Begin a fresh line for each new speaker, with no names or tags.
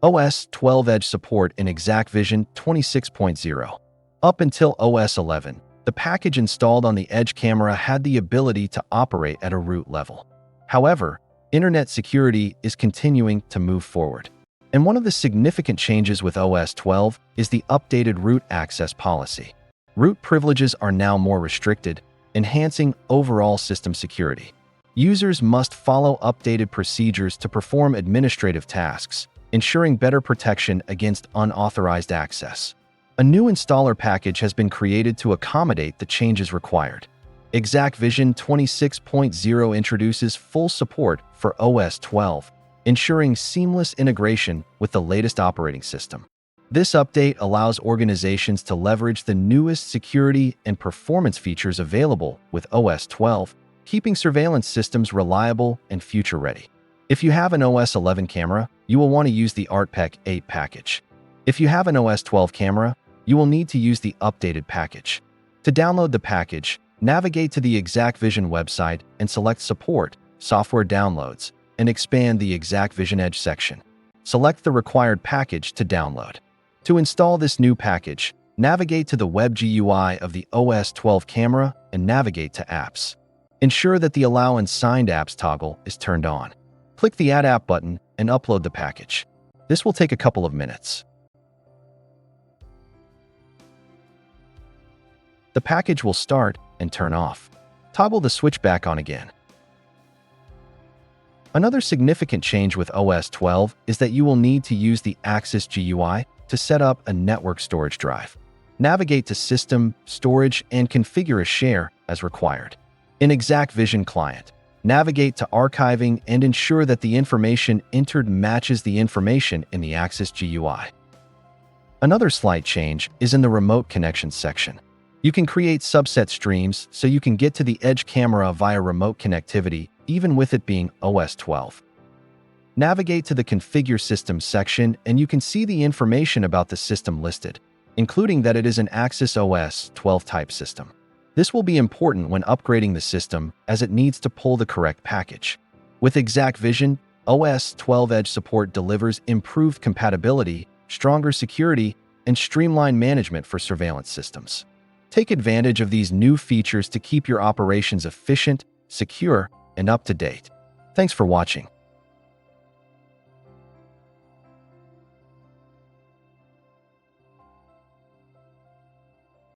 OS12 Edge Support in exacqVision 26.0. Up until OS 11, the package installed on the Edge camera had the ability to operate at a root level. However, internet security is continuing to move forward. And one of the significant changes with OS 12 is the updated root access policy. Root privileges are now more restricted, enhancing overall system security. Users must follow updated procedures to perform administrative tasks, ensuring better protection against unauthorized access. A new installer package has been created to accommodate the changes required. exacqVision 26.0 introduces full support for OS 12, ensuring seamless integration with the latest operating system. This update allows organizations to leverage the newest security and performance features available with OS 12, keeping surveillance systems reliable and future-ready. If you have an OS 11 camera, you will want to use the ARTPEC 8 package. If you have an OS 12 camera, you will need to use the updated package. To download the package, navigate to the exacqVision website and select Support, Software Downloads, and expand the exacqVision Edge section. Select the required package to download. To install this new package, navigate to the web GUI of the OS 12 camera and navigate to Apps. Ensure that the Allow and Signed Apps toggle is turned on. Click the Add App button and upload the package. This will take a couple of minutes. The package will start and turn off. Toggle the switch back on again. Another significant change with OS 12 is that you will need to use the Access GUI to set up a network storage drive. Navigate to System, Storage, and configure a share as required. In exacqVision Client, navigate to Archiving and ensure that the information entered matches the information in the Access GUI. Another slight change is in the Remote Connections section. You can create subset streams so you can get to the Edge camera via remote connectivity, even with it being OS 12. Navigate to the Configure System section and you can see the information about the system listed, including that it is an Access OS 12 type system. This will be important when upgrading the system as it needs to pull the correct package. With exacqVision, OS 12 Edge Support delivers improved compatibility, stronger security, and streamlined management for surveillance systems. Take advantage of these new features to keep your operations efficient, secure, and up to date. Thanks for watching.